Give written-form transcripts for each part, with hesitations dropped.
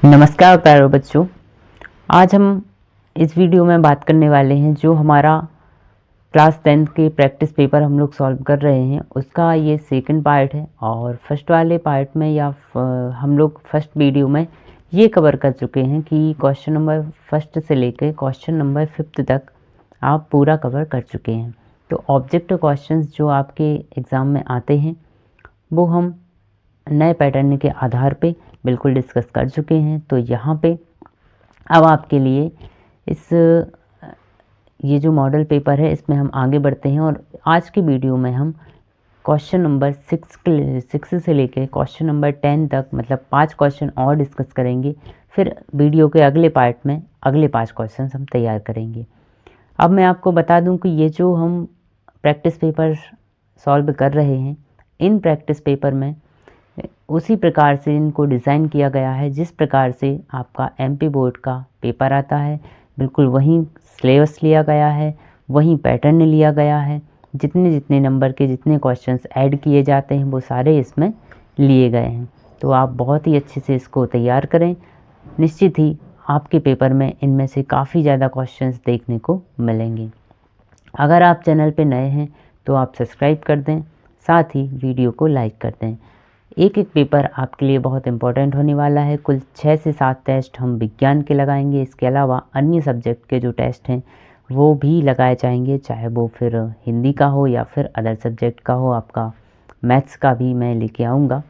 नमस्कार प्यारे बच्चों। आज हम इस वीडियो में बात करने वाले हैं जो हमारा क्लास 10th के प्रैक्टिस पेपर हम लोग सॉल्व कर रहे हैं उसका ये सेकंड पार्ट है। और फर्स्ट वाले पार्ट में हम लोग फर्स्ट वीडियो में ये कवर कर चुके हैं कि क्वेश्चन नंबर फर्स्ट से लेकर क्वेश्चन नंबर 5th तक आप पूरा कवर कर चुके हैं। तो ऑब्जेक्टिव क्वेश्चंस जो आपके एग्ज़ाम में आते हैं वो हम नए पैटर्न के आधार पे बिल्कुल डिस्कस कर चुके हैं। तो यहाँ पे अब आपके लिए ये जो मॉडल पेपर है इसमें हम आगे बढ़ते हैं और आज की वीडियो में हम क्वेश्चन नंबर 6 से लेकर क्वेश्चन नंबर 10 तक मतलब 5 क्वेश्चन और डिस्कस करेंगे। फिर वीडियो के अगले पार्ट में अगले 5 क्वेश्चन हम तैयार करेंगे। अब मैं आपको बता दूं कि ये जो हम प्रैक्टिस पेपर सॉल्व कर रहे हैं इन प्रैक्टिस पेपर में उसी प्रकार से इनको डिज़ाइन किया गया है जिस प्रकार से आपका एमपी बोर्ड का पेपर आता है। बिल्कुल वहीं सिलेबस लिया गया है, वहीं पैटर्न लिया गया है। जितने जितने नंबर के जितने क्वेश्चंस ऐड किए जाते हैं वो सारे इसमें लिए गए हैं। तो आप बहुत ही अच्छे से इसको तैयार करें। निश्चित ही आपके पेपर में इनमें से काफ़ी ज़्यादा क्वेश्चंस देखने को मिलेंगे। अगर आप चैनल पे नए हैं तो आप सब्सक्राइब कर दें, साथ ही वीडियो को लाइक कर दें। एक एक पेपर आपके लिए बहुत इम्पोर्टेंट होने वाला है। कुल 6 से 7 टेस्ट हम विज्ञान के लगाएंगे। इसके अलावा अन्य सब्जेक्ट के जो टेस्ट हैं वो भी लगाए जाएंगे, चाहे वो फिर हिंदी का हो या फिर अदर सब्जेक्ट का हो। आपका मैथ्स का भी मैं लेके आऊँगा।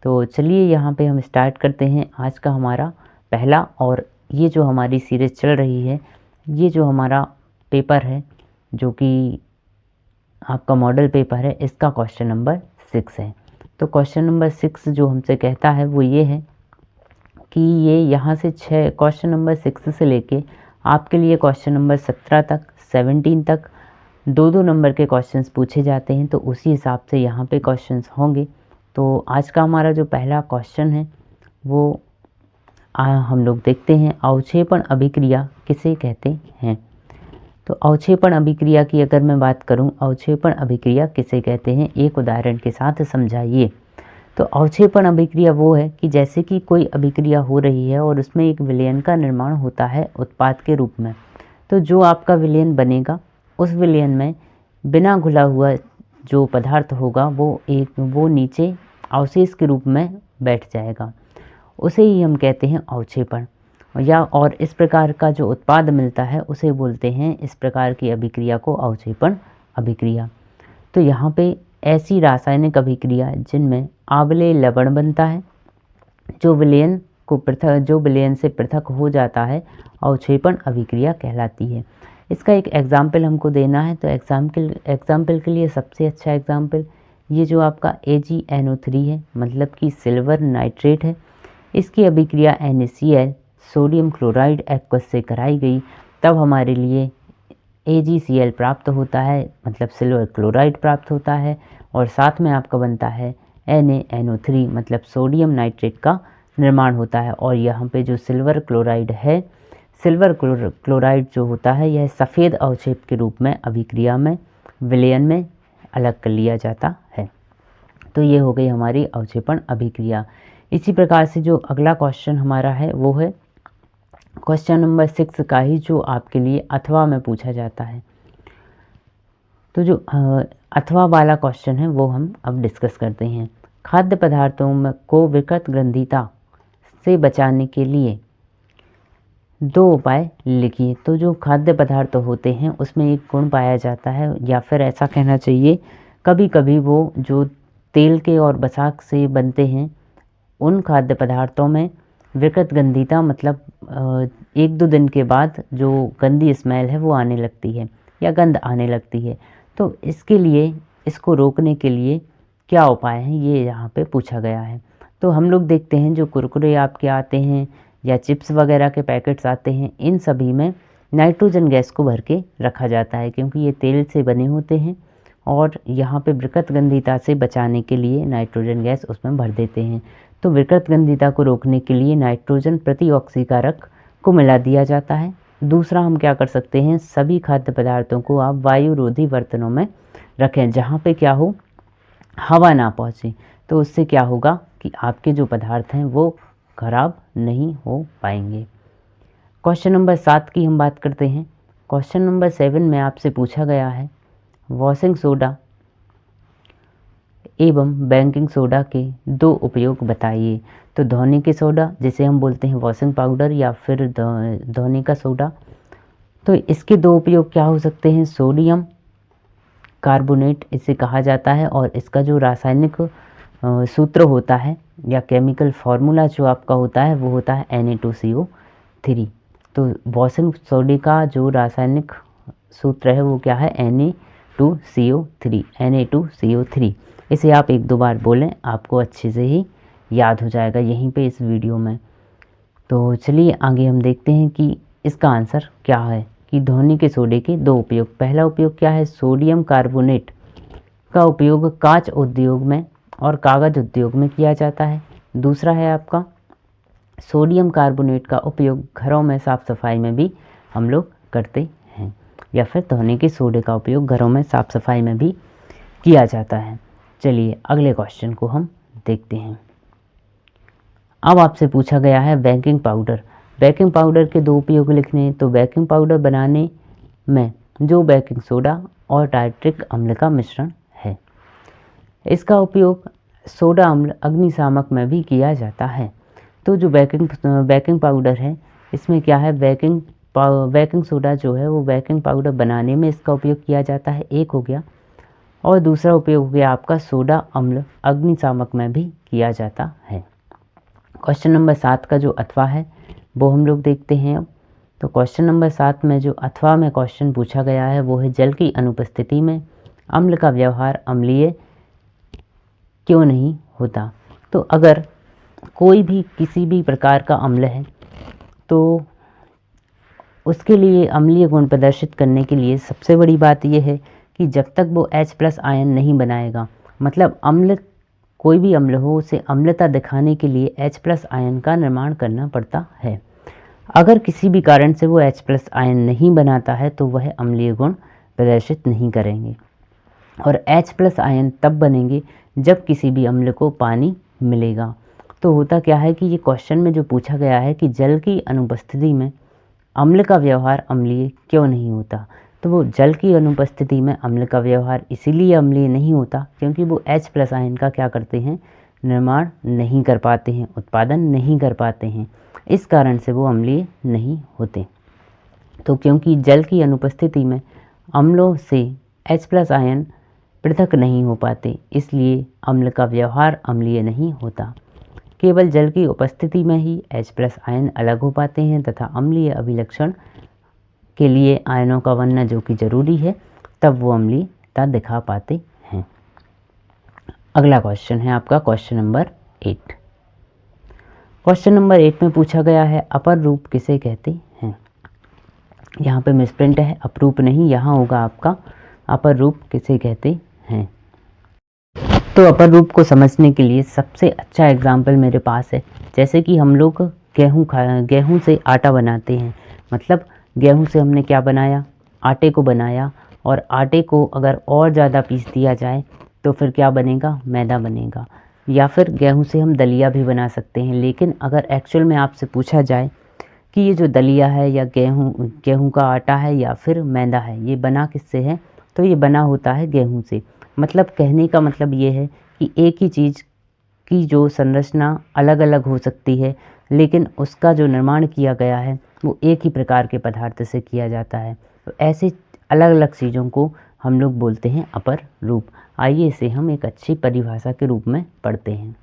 तो चलिए यहाँ पे हम स्टार्ट करते हैं आज का हमारा पहला। और ये जो हमारी सीरीज़ चल रही है, ये जो हमारा पेपर है जो कि आपका मॉडल पेपर है, इसका क्वेश्चन नंबर 6 है। तो क्वेश्चन नंबर 6 जो हमसे कहता है वो ये है कि ये यहाँ से 6 क्वेश्चन नंबर 6 से लेके आपके लिए क्वेश्चन नंबर 17 तक 17 तक दो नंबर के क्वेश्चंस पूछे जाते हैं। तो उसी हिसाब से यहाँ पे क्वेश्चंस होंगे। तो आज का हमारा जो पहला क्वेश्चन है वो हम लोग देखते हैं, अवक्षेपण अभिक्रिया किसे कहते हैं। तो अवक्षेपण अभिक्रिया की अगर मैं बात करूं, अवक्षेपण अभिक्रिया किसे कहते हैं, एक उदाहरण के साथ समझाइए। तो अवक्षेपण अभिक्रिया वो है कि जैसे कि कोई अभिक्रिया हो रही है और उसमें एक विलयन का निर्माण होता है उत्पाद के रूप में। तो जो आपका विलयन बनेगा उस विलयन में बिना घुला हुआ जो पदार्थ होगा वो नीचे अवशेष के रूप में बैठ जाएगा, उसे ही हम कहते हैं अवक्षेपण। और इस प्रकार का जो उत्पाद मिलता है उसे बोलते हैं, इस प्रकार की अभिक्रिया को अवक्षेपण अभिक्रिया। तो यहाँ पे ऐसी रासायनिक अभिक्रिया जिनमें आंवले लवण बनता है, जो विलयन से पृथक हो जाता है, अवक्षेपण अभिक्रिया कहलाती है। इसका एक एग्जाम्पल हमको देना है। तो एग्जाम्पल के लिए सबसे अच्छा एग्जाम्पल ये जो आपका AgNO3 है, मतलब कि सिल्वर नाइट्रेट है। इसकी अभिक्रिया NaCl सोडियम क्लोराइड एक्वस से कराई गई, तब हमारे लिए AgCl प्राप्त होता है, मतलब सिल्वर क्लोराइड प्राप्त होता है। और साथ में आपका बनता है NaNO3, मतलब सोडियम नाइट्रेट का निर्माण होता है। और यहाँ पे जो सिल्वर क्लोराइड है, सिल्वर क्लोराइड जो होता है यह सफ़ेद अवक्षेप के रूप में अभिक्रिया में विलयन में अलग कर लिया जाता है। तो ये हो गई हमारी अवक्षेपण अभिक्रिया। इसी प्रकार से जो अगला क्वेश्चन हमारा है वो है क्वेश्चन नंबर 6 का ही, जो आपके लिए अथवा में पूछा जाता है। तो जो अथवा वाला क्वेश्चन है वो हम अब डिस्कस करते हैं। खाद्य पदार्थों को विकृत ग्रंथिता से बचाने के लिए 2 उपाय लिखिए। तो जो खाद्य पदार्थ होते हैं उसमें एक गुण पाया जाता है, या फिर ऐसा कहना चाहिए कभी कभी वो जो तेल के और बसाक से बनते हैं उन खाद्य पदार्थों में विकृत गंधिता, मतलब 1-2 दिन के बाद जो गंदी स्मेल है वो आने लगती है या गंध आने लगती है। तो इसके लिए, इसको रोकने के लिए क्या उपाय हैं, ये यहाँ पे पूछा गया है। तो हम लोग देखते हैं जो कुरकुरे आपके आते हैं या चिप्स वगैरह के पैकेट्स आते हैं, इन सभी में नाइट्रोजन गैस को भर के रखा जाता है, क्योंकि ये तेल से बने होते हैं। और यहाँ पे विकृत गंधिता से बचाने के लिए नाइट्रोजन गैस उसमें भर देते हैं। तो विकृत गंधिता को रोकने के लिए नाइट्रोजन प्रतिऑक्सीकारक को मिला दिया जाता है। दूसरा हम क्या कर सकते हैं, सभी खाद्य पदार्थों को आप वायुरोधी बर्तनों में रखें जहाँ पे क्या हो, हवा ना पहुँचे। तो उससे क्या होगा कि आपके जो पदार्थ हैं वो खराब नहीं हो पाएंगे। क्वेश्चन नंबर 7 की हम बात करते हैं। क्वेश्चन नंबर 7 में आपसे पूछा गया है वॉशिंग सोडा एवं बेकिंग सोडा के दो उपयोग बताइए। तो धोने के सोडा जिसे हम बोलते हैं वॉशिंग पाउडर या फिर धोने का सोडा, तो इसके दो उपयोग क्या हो सकते हैं। सोडियम कार्बोनेट इसे कहा जाता है और इसका जो रासायनिक सूत्र होता है या केमिकल फार्मूला जो आपका होता है वो होता है Na2CO3। तो वॉशिंग सोडे का जो रासायनिक सूत्र है वो क्या है, Na2CO3। इसे आप एक दो बार बोलें, आपको अच्छे से ही याद हो जाएगा यहीं पे इस वीडियो में। तो चलिए आगे हम देखते हैं कि इसका आंसर क्या है कि धोने के सोडे के दो उपयोग। पहला उपयोग क्या है, सोडियम कार्बोनेट का उपयोग कांच उद्योग में और कागज़ उद्योग में किया जाता है। दूसरा है आपका सोडियम कार्बोनेट का उपयोग घरों में साफ़ सफाई में भी हम लोग करते हैं, या फिर धोने के सोडे का उपयोग घरों में साफ़ सफाई में भी किया जाता है। चलिए अगले क्वेश्चन को हम देखते हैं। अब आपसे पूछा गया है बेकिंग पाउडर। बेकिंग पाउडर के दो उपयोग लिखने। तो बेकिंग पाउडर बनाने में जो बेकिंग सोडा और टार्ट्रिक अम्ल का मिश्रण है, इसका उपयोग सोडा अम्ल अग्निशामक में भी किया जाता है। तो जो बेकिंग पाउडर है इसमें क्या है, बेकिंग सोडा जो है वो बेकिंग पाउडर बनाने में इसका उपयोग किया जाता है, एक हो गया। और दूसरा उपयोग हो गया आपका सोडा अम्ल अग्निशामक में भी किया जाता है। क्वेश्चन नंबर 7 का जो अथवा है वो हम लोग देखते हैं अब। तो क्वेश्चन नंबर 7 में जो अथवा में क्वेश्चन पूछा गया है वो है जल की अनुपस्थिति में अम्ल का व्यवहार अम्लीय क्यों नहीं होता। तो अगर कोई भी किसी भी प्रकार का अम्ल है तो उसके लिए अम्लीय गुण प्रदर्शित करने के लिए सबसे बड़ी बात यह है कि जब तक वो H+ आयन नहीं बनाएगा, मतलब अम्ल कोई भी अम्ल हो उसे अम्लता दिखाने के लिए H+ आयन का निर्माण करना पड़ता है। अगर किसी भी कारण से वो H+ आयन नहीं बनाता है तो वह अम्लीय गुण प्रदर्शित नहीं करेंगे। और H+ आयन तब बनेंगे जब किसी भी अम्ल को पानी मिलेगा। तो होता क्या है कि ये क्वेश्चन में जो पूछा गया है कि जल की अनुपस्थिति में अम्ल का व्यवहार अम्लीय क्यों नहीं होता, तो वो जल की अनुपस्थिति में अम्ल का व्यवहार इसीलिए अम्लीय नहीं होता क्योंकि वो H+ आयन का क्या करते हैं, निर्माण नहीं कर पाते हैं, उत्पादन नहीं कर पाते हैं, इस कारण से वो अम्लीय नहीं होते। तो क्योंकि जल की अनुपस्थिति में अम्लों से H+ आयन पृथक नहीं हो पाते, इसलिए अम्ल का व्यवहार अम्लीय नहीं होता। केवल जल की उपस्थिति में ही H+ आयन अलग हो पाते हैं तथा अम्लीय अभिलक्षण के लिए आयनों का बनना जो कि जरूरी है, तब वो अम्लीयता दिखा पाते हैं। अगला क्वेश्चन है आपका क्वेश्चन नंबर 8। क्वेश्चन नंबर 8 में पूछा गया है अपर रूप किसे कहते हैं। यहाँ पे मिसप्रिंट है, अपरूप नहीं, यहाँ होगा आपका अपर रूप किसे कहते हैं। तो अपर रूप को समझने के लिए सबसे अच्छा एग्जाम्पल मेरे पास है, जैसे कि हम लोग गेहूँ से आटा बनाते हैं, मतलब गेहूँ से हमने क्या बनाया, आटे को बनाया, और आटे को अगर और ज़्यादा पीस दिया जाए तो फिर क्या बनेगा, मैदा बनेगा। या फिर गेहूँ से हम दलिया भी बना सकते हैं। लेकिन अगर एक्चुअल में आपसे पूछा जाए कि ये जो दलिया है या गेहूँ का आटा है या फिर मैदा है, ये बना किससे है, तो ये बना होता है गेहूँ से। मतलब कहने का मतलब ये है कि एक ही चीज़ की जो संरचना अलग अलग हो सकती है, लेकिन उसका जो निर्माण किया गया है वो एक ही प्रकार के पदार्थ से किया जाता है। तो ऐसे अलग अलग चीज़ों को हम लोग बोलते हैं अपर रूप। आइए इसे हम एक अच्छी परिभाषा के रूप में पढ़ते हैं।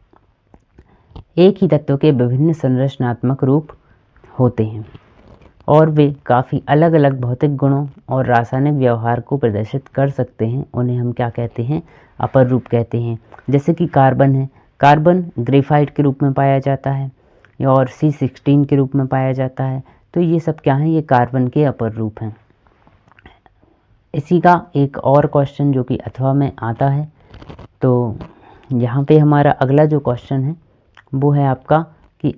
एक ही तत्व के विभिन्न संरचनात्मक रूप होते हैं और वे काफ़ी अलग अलग भौतिक गुणों और रासायनिक व्यवहार को प्रदर्शित कर सकते हैं। उन्हें हम क्या कहते हैं, अपर रूप कहते हैं। जैसे कि कार्बन है, कार्बन ग्रेफाइट के रूप में पाया जाता है और C16 के रूप में पाया जाता है। तो ये सब क्या हैं, ये कार्बन के अपर रूप हैं। इसी का एक और क्वेश्चन जो कि अथवा में आता है, तो यहाँ पे हमारा अगला जो क्वेश्चन है वो है आपका कि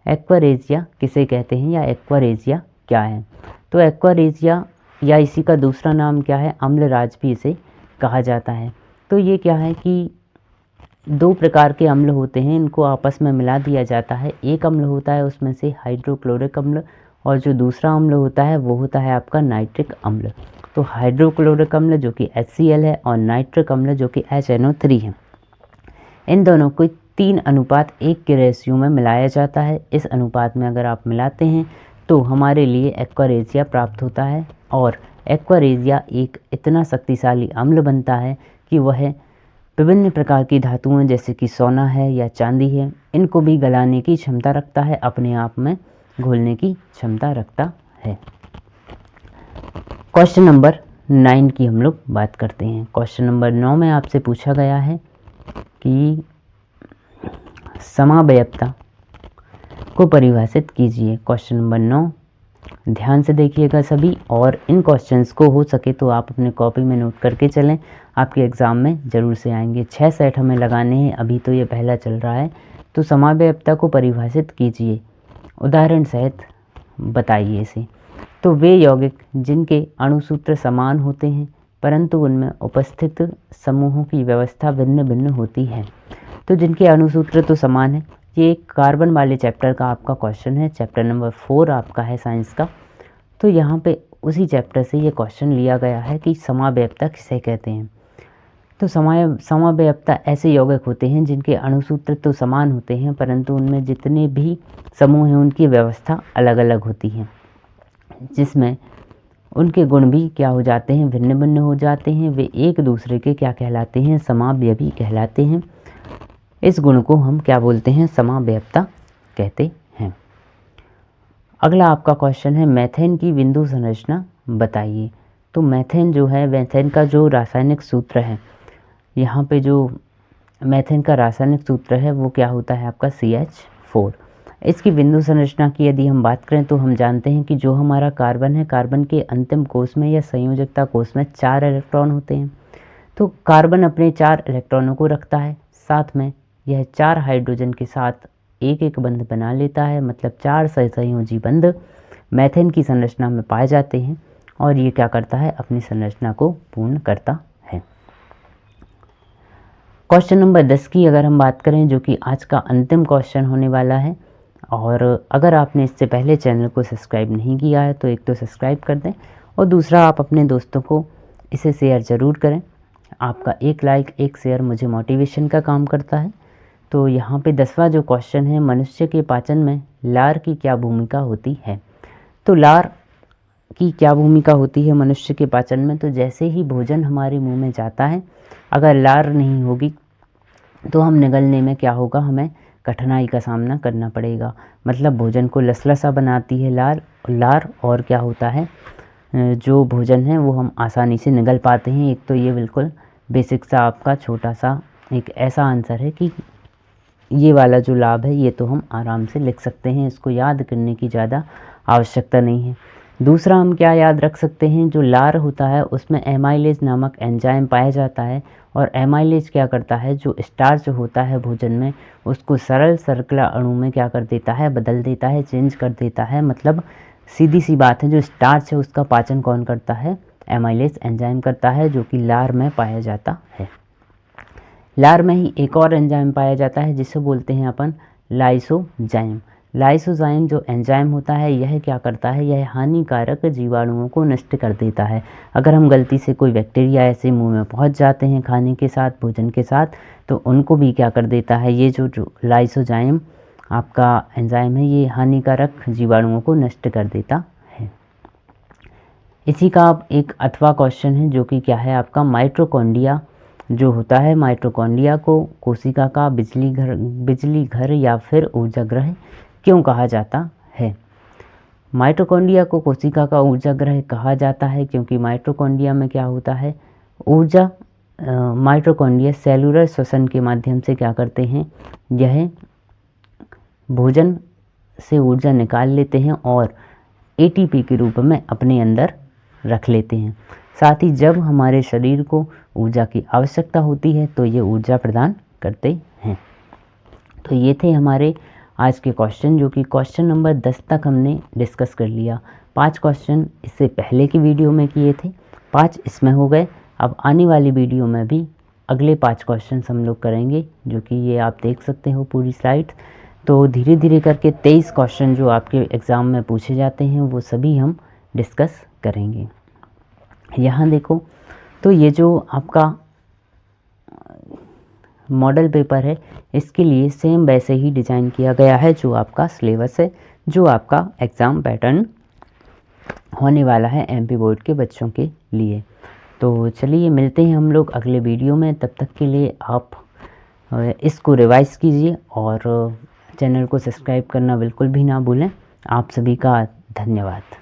एक्वारेजिया किसे कहते हैं या एक्वारेजिया क्या है। तो एक्वारेजिया या इसी का दूसरा नाम क्या है, अम्लराज भी इसे कहा जाता है। तो ये क्या है कि दो प्रकार के अम्ल होते हैं, इनको आपस में मिला दिया जाता है। एक अम्ल होता है उसमें से हाइड्रोक्लोरिक अम्ल, और जो दूसरा अम्ल होता है वो होता है आपका नाइट्रिक अम्ल। तो हाइड्रोक्लोरिक अम्ल जो कि HCl है और नाइट्रिक अम्ल जो कि HNO3 है, इन दोनों को 3:1 के रेशियो में मिलाया जाता है। इस अनुपात में अगर आप मिलाते हैं तो हमारे लिए एक्वारेजिया प्राप्त होता है, और एक्वारेजिया एक इतना शक्तिशाली अम्ल बनता है कि वह विभिन्न प्रकार की धातुओं जैसे कि सोना है या चांदी है, इनको भी गलाने की क्षमता रखता है, अपने आप में घोलने की क्षमता रखता है। क्वेश्चन नंबर 9 की हम लोग बात करते हैं। क्वेश्चन नंबर 9 में आपसे पूछा गया है कि समावयवता को परिभाषित कीजिए। क्वेश्चन नंबर 9 ध्यान से देखिएगा सभी, और इन क्वेश्चंस को हो सके तो आप अपने कॉपी में नोट करके चलें, आपके एग्ज़ाम में ज़रूर से आएंगे। 6 सेट हमें लगाने हैं, अभी तो ये पहला चल रहा है। तो समावयवता को परिभाषित कीजिए, उदाहरण सहित बताइए इसे। तो वे यौगिक जिनके अणुसूत्र समान होते हैं परंतु उनमें उपस्थित समूहों की व्यवस्था भिन्न भिन्न होती है। तो जिनके अणुसूत्र तो समान है, ये कार्बन वाले चैप्टर का आपका क्वेश्चन है, चैप्टर नंबर 4 आपका है साइंस का। तो यहाँ पे उसी चैप्टर से ये क्वेश्चन लिया गया है कि समावयवता किसे कहते हैं। तो समावयवता ऐसे यौगिक होते हैं जिनके अणुसूत्र तो समान होते हैं परंतु उनमें जितने भी समूह हैं उनकी व्यवस्था अलग अलग होती है, जिसमें उनके गुण भी क्या हो जाते हैं, भिन्न भिन्न हो जाते हैं। वे एक दूसरे के क्या कहलाते हैं, समावयवी कहलाते हैं। इस गुण को हम क्या बोलते हैं, समावयवता कहते हैं। अगला आपका क्वेश्चन है मेथेन की बिंदु संरचना बताइए। तो मेथेन जो है, मेथेन का जो रासायनिक सूत्र है, यहाँ पे जो मेथेन का रासायनिक सूत्र है वो क्या होता है आपका CH4। इसकी बिंदु संरचना की यदि हम बात करें तो हम जानते हैं कि जो हमारा कार्बन है, कार्बन के अंतिम कोष में या संयोजकता कोष में 4 इलेक्ट्रॉन होते हैं। तो कार्बन अपने 4 इलेक्ट्रॉनों को रखता है, साथ में यह 4 हाइड्रोजन के साथ एक एक बंध बना लेता है, मतलब 4 सहसंयोजी बंध मेथेन की संरचना में पाए जाते हैं, और ये क्या करता है, अपनी संरचना को पूर्ण करता है। क्वेश्चन नंबर 10 की अगर हम बात करें, जो कि आज का अंतिम क्वेश्चन होने वाला है, और अगर आपने इससे पहले चैनल को सब्सक्राइब नहीं किया है तो एक तो सब्सक्राइब कर दें, और दूसरा आप अपने दोस्तों को इसे शेयर ज़रूर करें। आपका एक लाइक एक शेयर मुझे मोटिवेशन का काम करता है। तो यहाँ पे 10वां जो क्वेश्चन है, मनुष्य के पाचन में लार की क्या भूमिका होती है। तो लार की क्या भूमिका होती है मनुष्य के पाचन में। तो जैसे ही भोजन हमारे मुंह में जाता है, अगर लार नहीं होगी तो हम निगलने में क्या होगा, हमें कठिनाई का सामना करना पड़ेगा। मतलब भोजन को लसलसा बनाती है लार, और क्या होता है, जो भोजन है वो हम आसानी से निगल पाते हैं। एक तो ये बिल्कुल बेसिक सा आपका छोटा सा एक ऐसा आंसर है कि ये वाला जो लाभ है ये तो हम आराम से लिख सकते हैं, इसको याद करने की ज़्यादा आवश्यकता नहीं है। दूसरा हम क्या याद रख सकते हैं, जो लार होता है उसमें एमाइलेज नामक एंजाइम पाया जाता है, और एमाइलेज क्या करता है, जो स्टार्च होता है भोजन में उसको सरल सर्कला अणु में क्या कर देता है, बदल देता है, चेंज कर देता है। मतलब सीधी सी बात है, जो स्टार्च है उसका पाचन कौन करता है, एमाइलेज एंजाइम करता है, जो कि लार में पाया जाता है। लार में ही एक और एंजाइम पाया जाता है जिसे बोलते हैं अपन लाइसोजाइम। लाइसोजाइम जो एंजाइम होता है यह क्या करता है, यह हानिकारक जीवाणुओं को नष्ट कर देता है। अगर हम गलती से कोई बैक्टीरिया ऐसे मुंह में पहुंच जाते हैं खाने के साथ, भोजन के साथ, तो उनको भी क्या कर देता है, ये जो लाइसोजाइम आपका एंजाइम है ये हानिकारक जीवाणुओं को नष्ट कर देता है। इसी का अब एक 8वां क्वेश्चन है, जो कि क्या है आपका माइटोकॉन्ड्रिया जो होता है, माइटोकॉन्ड्रिया को कोशिका का बिजली घर या फिर ऊर्जा ग्रह क्यों कहा जाता है। माइटोकॉन्ड्रिया को कोशिका का ऊर्जा ग्रह कहा जाता है क्योंकि माइटोकॉन्ड्रिया में क्या होता है, ऊर्जा माइटोकॉन्ड्रिया सेलुलर श्वसन के माध्यम से क्या करते हैं, यह भोजन से ऊर्जा निकाल लेते हैं और ATP के रूप में अपने अंदर रख लेते हैं। साथ ही जब हमारे शरीर को ऊर्जा की आवश्यकता होती है तो ये ऊर्जा प्रदान करते हैं। तो ये थे हमारे आज के क्वेश्चन, जो कि क्वेश्चन नंबर 10 तक हमने डिस्कस कर लिया। 5 क्वेश्चन इससे पहले की वीडियो में किए थे, 5 इसमें हो गए। अब आने वाली वीडियो में भी अगले 5 क्वेश्चन हम लोग करेंगे, जो कि ये आप देख सकते हो पूरी स्लाइड। तो धीरे धीरे करके 23 क्वेश्चन जो आपके एग्ज़ाम में पूछे जाते हैं वो सभी हम डिस्कस करेंगे। यहाँ देखो, तो ये जो आपका मॉडल पेपर है, इसके लिए सेम वैसे ही डिज़ाइन किया गया है जो आपका सिलेबस है, जो आपका एग्ज़ाम पैटर्न होने वाला है एमपी बोर्ड के बच्चों के लिए। तो चलिए मिलते हैं हम लोग अगले वीडियो में। तब तक के लिए आप इसको रिवाइज़ कीजिए और चैनल को सब्सक्राइब करना बिल्कुल भी ना भूलें। आप सभी का धन्यवाद।